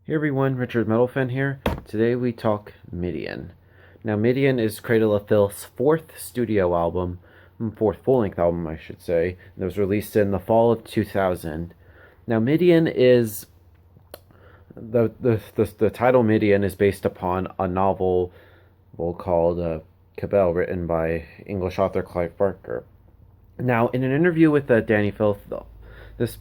Hey everyone, Richard Metalfan here. Today we talk Midian. Now, Midian is Cradle of Filth's fourth studio album, fourth full-length album, I should say. It was released in the fall of 2000. Now, Midian is the title Midian is based upon a novel called Cabell, written by English author Clive Barker. Now, in an interview with Danny Filth, though, this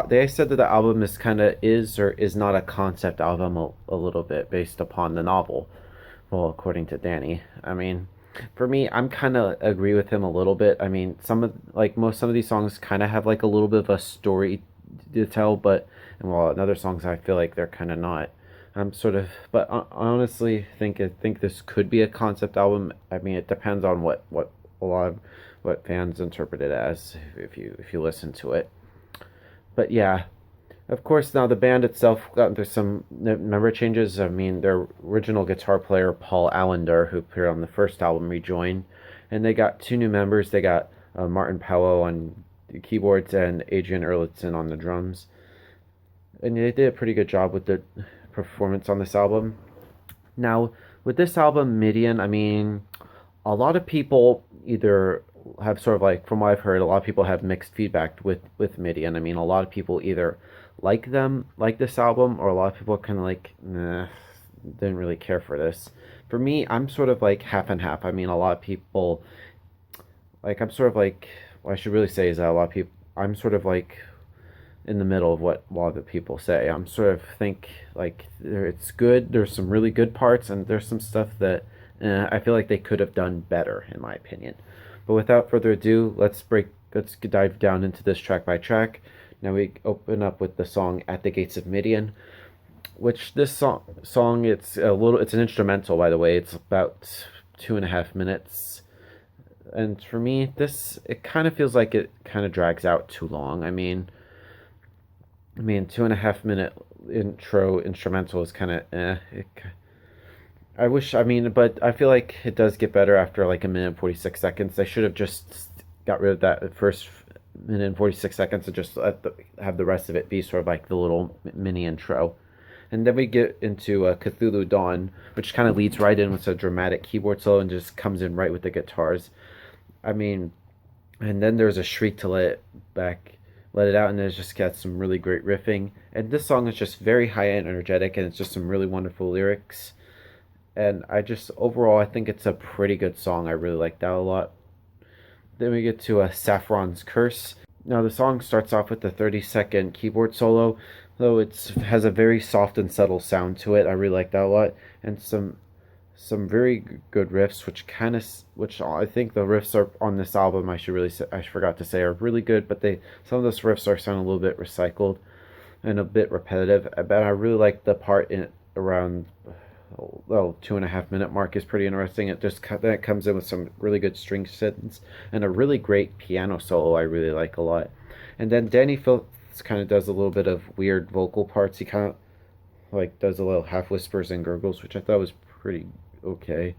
they said that the album is kind of is or is not a concept album a little bit based upon the novel. Well, according to Danny, I mean, for me, I'm kind of agree with him a little bit. I mean, some of these songs kind of have like a little bit of a story to tell, but and while in other songs I feel like they're kind of not. I'm sort of, but I honestly think this could be a concept album. I mean, it depends on what a lot of what fans interpret it as if you listen to it. But yeah, of course, now the band itself got through some member changes. I mean, their original guitar player, Paul Allender, who appeared on the first album, rejoined. And they got two new members. They got Martin Powell on the keyboards and Adrian Erlitzen on the drums. And they did a pretty good job with the performance on this album. Now, with this album, Midian, I mean, a lot of people either have sort of like, from what I've heard, a lot of people have mixed feedback with Midian. I mean, a lot of people either like this album, or a lot of people are kind of like, nah, didn't really care for this. For me, I'm sort of like half and half. I mean, a lot of people, like, I'm sort of like, what I should really say is that a lot of people, I'm sort of like in the middle of what a lot of the people say. I'm sort of think like it's good. There's some really good parts, and there's some stuff that I feel like they could have done better, in my opinion. But without further ado, let's dive down into this track by track. Now we open up with the song "At the Gates of Midian," which this song it's an instrumental, by the way. It's about 2.5 minutes, and for me, this it kind of feels like it kind of drags out too long. I mean, 2.5 minute intro instrumental is kind of I wish, I mean, but I feel like it does get better after like a minute and 46 seconds. They should have just got rid of that first minute and 46 seconds and just have the rest of it be sort of like the little mini intro. And then we get into Cthulhu Dawn, which kind of leads right in with a dramatic keyboard solo and just comes in right with the guitars. I mean, and then there's a shriek to let it out, and there's just got some really great riffing. And this song is just very high and energetic, and it's just some really wonderful lyrics. And I just overall I think it's a pretty good song. I really like that a lot. Then we get to a Saffron's Curse. Now the song starts off with a 30-second keyboard solo, though it has a very soft and subtle sound to it. I really like that a lot, and some very good riffs, which I think the riffs are on this album. I forgot to say are really good, but some of those riffs are sound a little bit recycled and a bit repetitive. But I really like the part in around 2.5 minute mark is pretty interesting. It comes in with some really good string sets and a really great piano solo I really like a lot. And then Danny Phillips kind of does a little bit of weird vocal parts. He kind of like does a little half whispers and gurgles, which I thought was pretty okay.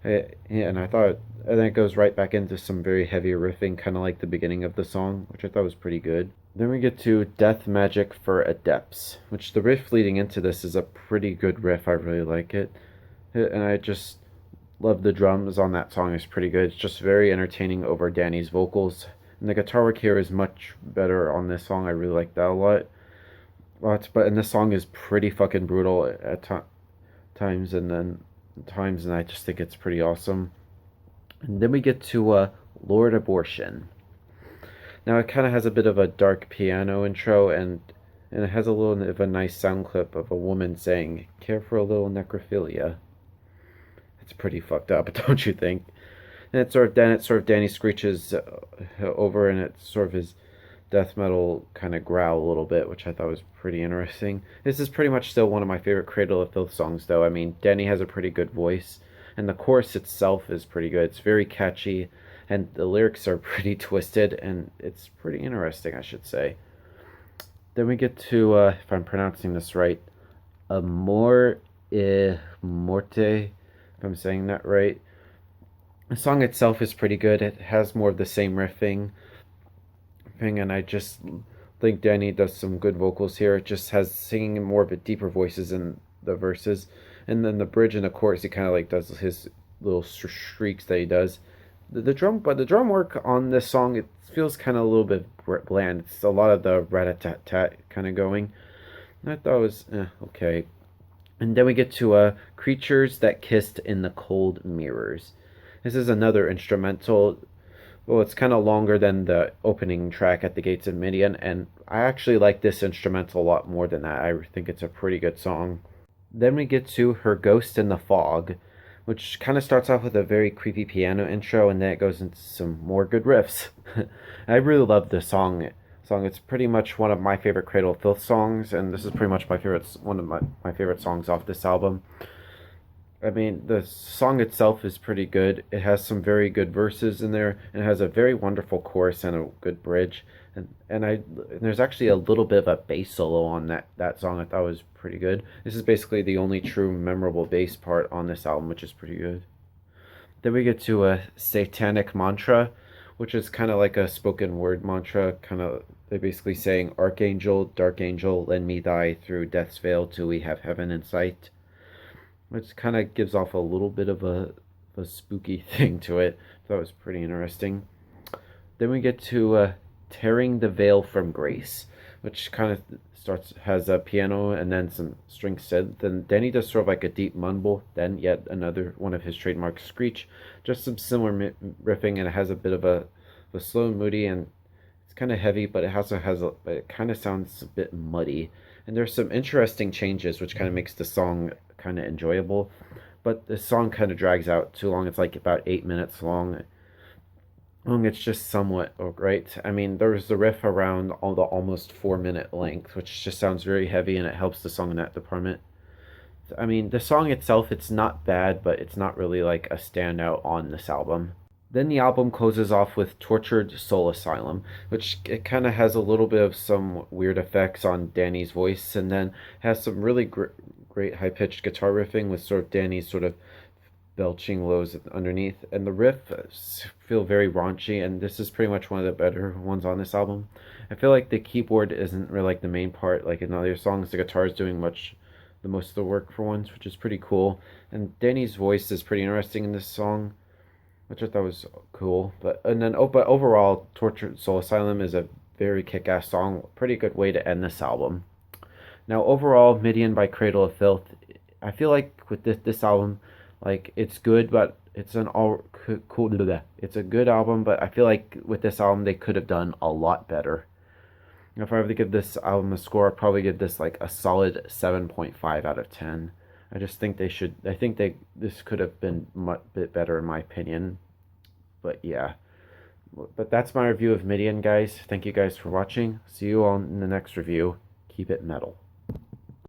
And I thought, and then it goes right back into some very heavy riffing, kind of like the beginning of the song, which I thought was pretty good. Then we get to Death Magic for Adepts, which the riff leading into this is a pretty good riff. I really like it. And I just love the drums on that song. It's pretty good. It's just very entertaining over Danny's vocals. And the guitar work here is much better on this song. I really like that a lot. And this song is pretty fucking brutal at times, and I just think it's pretty awesome. And then we get to Lord Abortion. Now it kind of has a bit of a dark piano intro, and it has a little bit of a nice sound clip of a woman saying, "Care for a little necrophilia." It's pretty fucked up, don't you think? And it's sort of Danny screeches over, and it's sort of his death metal kind of growl a little bit, which I thought was pretty interesting. This is pretty much still one of my favorite Cradle of Filth songs, though. I mean, Danny has a pretty good voice, and the chorus itself is pretty good. It's very catchy, and the lyrics are pretty twisted, and it's pretty interesting, I should say. Then we get to, if I'm pronouncing this right, Amor e Morte, if I'm saying that right. The song itself is pretty good. It has more of the same riffing, and I just I think Danny does some good vocals here. It just has singing more of a deeper voices in the verses, and then the bridge and the chorus he kind of like does his little shrieks that he does. The drum work on this song, it feels kind of a little bit bland. It's a lot of the rat-a-tat-tat kind of going. I thought it was okay. And then we get to Creatures That Kissed in the Cold Mirrors. This is another instrumental. Well, it's kind of longer than the opening track at the Gates of Midian, and I actually like this instrumental a lot more than that. I think it's a pretty good song. Then we get to Her Ghost in the Fog, which kind of starts off with a very creepy piano intro, and then it goes into some more good riffs. I really love this song. It's pretty much one of my favorite Cradle of Filth songs, and this is pretty much one of my favorite songs off this album. I mean, the song itself is pretty good. It has some very good verses in there, and it has a very wonderful chorus and a good bridge. And there's actually a little bit of a bass solo on that song. I thought was pretty good. This is basically the only true memorable bass part on this album, which is pretty good. Then we get to a Satanic Mantra, which is kind of like a spoken word mantra. Kind of, they're basically saying, Archangel, Dark Angel, lend me thy through death's veil till we have heaven in sight. Which kind of gives off a little bit of a spooky thing to it. That was pretty interesting. Then we get to Tearing the Veil from Grace, which kind of has a piano and then some string said. Then he does sort of like a deep mumble, then yet another one of his trademark screech. Just some similar riffing, and it has a bit of a slow and moody, and it's kind of heavy, but it also but it kind of sounds a bit muddy. And there's some interesting changes, which kind of makes the song kind of enjoyable. But the song kind of drags out too long. It's like about 8 minutes long. It's just somewhat right. I mean, there's the riff around all the almost 4 minute length, which just sounds very heavy, and it helps the song in that department. I mean, the song itself, it's not bad, but it's not really like a standout on this album. Then the album closes off with Tortured Soul Asylum, which it kind of has a little bit of some weird effects on Danny's voice, and then has some really great high-pitched guitar riffing with sort of Danny's sort of belching lows underneath. And the riffs feel very raunchy, and this is pretty much one of the better ones on this album. I feel like the keyboard isn't really like the main part. Like in other songs, the guitar is doing the most of the work for once, which is pretty cool. And Danny's voice is pretty interesting in this song, which I thought was cool. But overall, Tortured Soul Asylum is a very kick-ass song. Pretty good way to end this album. Now, overall, Midian by Cradle of Filth, I feel like with this album, like it's good, but it's an all cool. It's a good album, but I feel like with this album they could have done a lot better. If I were to give this album a score, I'd probably give this like a solid 7.5 out of 10. I just think they should. I think this could have been a bit better in my opinion. But yeah. But that's my review of Midian, guys. Thank you guys for watching. See you all in the next review. Keep it metal.